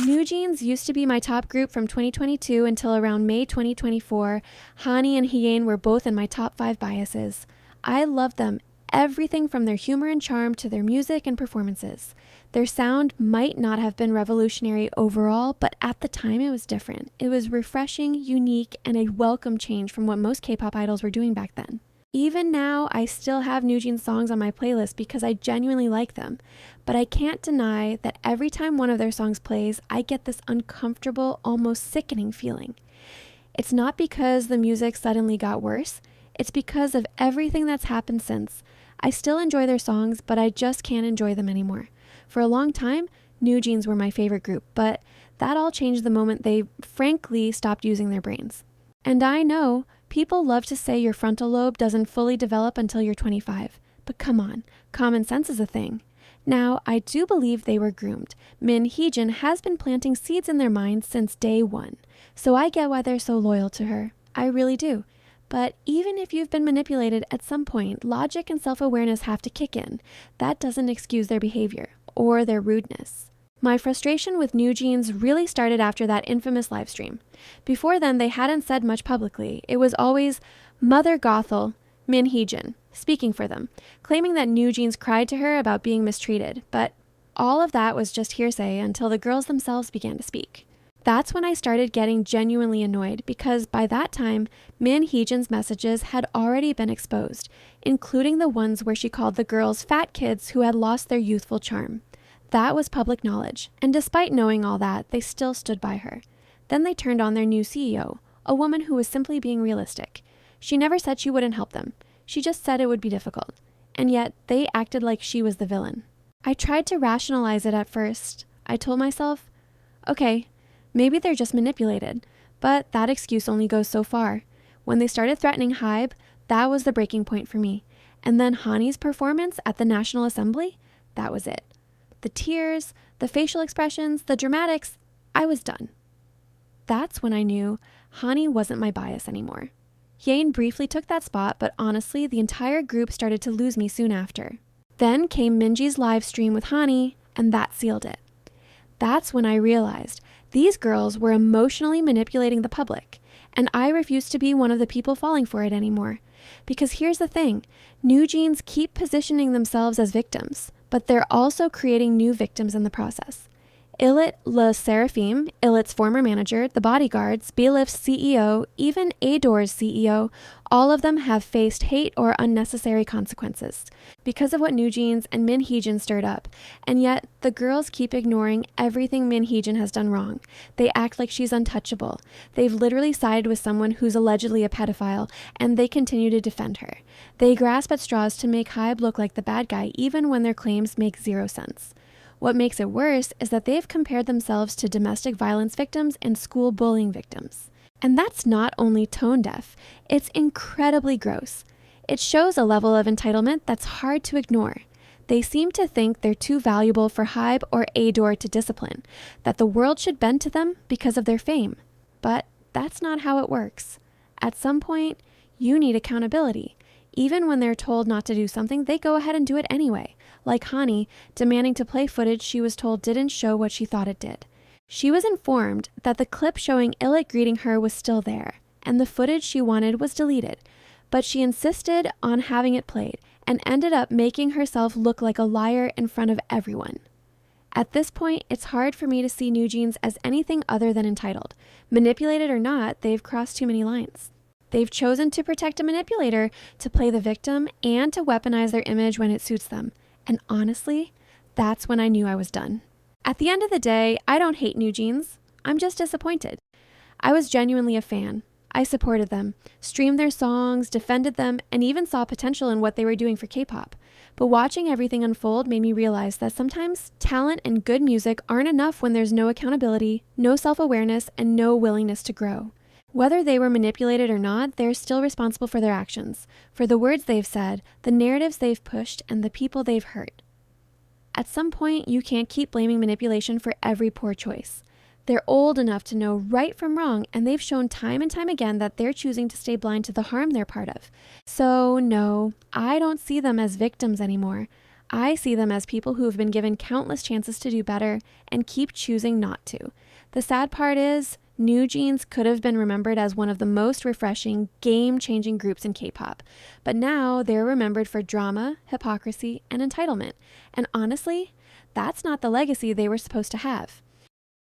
New Jeans used to be my top group from 2022 until around May 2024. Hani and Hyein were both in my top 5 biases. I loved them, everything from their humor and charm to their music and performances. Their sound might not have been revolutionary overall, but at the time it was different. It was refreshing, unique, and a welcome change from what most K-pop idols were doing back then. Even now, I still have New Jeans songs on my playlist because I genuinely like them. But I can't deny that every time one of their songs plays, I get this uncomfortable, almost sickening feeling. It's not because the music suddenly got worse. It's because of everything that's happened since. I still enjoy their songs, but I just can't enjoy them anymore. For a long time, New Jeans were my favorite group, but that all changed the moment they, frankly, stopped using their brains. And I know people love to say your frontal lobe doesn't fully develop until you're 25. But come on, common sense is a thing. Now, I do believe they were groomed. Min Heejin has been planting seeds in their minds since day one. So I get why they're so loyal to her. I really do. But even if you've been manipulated at some point, logic and self-awareness have to kick in. That doesn't excuse their behavior or their rudeness. My frustration with New Jeans really started after that infamous livestream. Before then, they hadn't said much publicly. It was always Mother Gothel, Min Heejin, speaking for them, claiming that New Jeans cried to her about being mistreated. But all of that was just hearsay until the girls themselves began to speak. That's when I started getting genuinely annoyed because by that time, Min Heejin's messages had already been exposed, including the ones where she called the girls fat kids who had lost their youthful charm. That was public knowledge, and despite knowing all that, they still stood by her. Then they turned on their new CEO, a woman who was simply being realistic. She never said she wouldn't help them. She just said it would be difficult. And yet, they acted like she was the villain. I tried to rationalize it at first. I told myself, okay, maybe they're just manipulated, but that excuse only goes so far. When they started threatening Hybe, that was the breaking point for me. And then Hani's performance at the National Assembly, that was it. The tears, the facial expressions, the dramatics, I was done. That's when I knew Hani wasn't my bias anymore. Hyein briefly took that spot, but honestly, the entire group started to lose me soon after. Then came Minji's live stream with Hani, and that sealed it. That's when I realized these girls were emotionally manipulating the public, and I refused to be one of the people falling for it anymore. Because here's the thing, New Jeans keep positioning themselves as victims, but they're also creating new victims in the process. Illit Le Seraphim, Illit's former manager, the bodyguards, Belift's CEO, even Ador's CEO, all of them have faced hate or unnecessary consequences because of what New Jeans and Min Heejin stirred up. And yet, the girls keep ignoring everything Min Heejin has done wrong. They act like she's untouchable. They've literally sided with someone who's allegedly a pedophile, and they continue to defend her. They grasp at straws to make Hybe look like the bad guy, even when their claims make zero sense. What makes it worse is that they've compared themselves to domestic violence victims and school bullying victims. And that's not only tone deaf, it's incredibly gross. It shows a level of entitlement that's hard to ignore. They seem to think they're too valuable for Hybe or Ador to discipline, that the world should bend to them because of their fame. But that's not how it works. At some point, you need accountability. Even when they're told not to do something, they go ahead and do it anyway. Like Hani, demanding to play footage she was told didn't show what she thought it did. She was informed that the clip showing Illit greeting her was still there, and the footage she wanted was deleted. But she insisted on having it played, and ended up making herself look like a liar in front of everyone. At this point, it's hard for me to see New Jeans as anything other than entitled. Manipulated or not, they've crossed too many lines. They've chosen to protect a manipulator, to play the victim, and to weaponize their image when it suits them. And honestly, that's when I knew I was done. At the end of the day, I don't hate New Jeans. I'm just disappointed. I was genuinely a fan. I supported them, streamed their songs, defended them, and even saw potential in what they were doing for K-pop. But watching everything unfold made me realize that sometimes talent and good music aren't enough when there's no accountability, no self-awareness, and no willingness to grow. Whether they were manipulated or not, they're still responsible for their actions, for the words they've said, the narratives they've pushed, and the people they've hurt. At some point, you can't keep blaming manipulation for every poor choice. They're old enough to know right from wrong, and they've shown time and time again that they're choosing to stay blind to the harm they're part of. So no, I don't see them as victims anymore. I see them as people who have been given countless chances to do better and keep choosing not to. The sad part is, New Jeans could have been remembered as one of the most refreshing, game-changing groups in K-pop, but now they're remembered for drama, hypocrisy, and entitlement. And honestly, that's not the legacy they were supposed to have.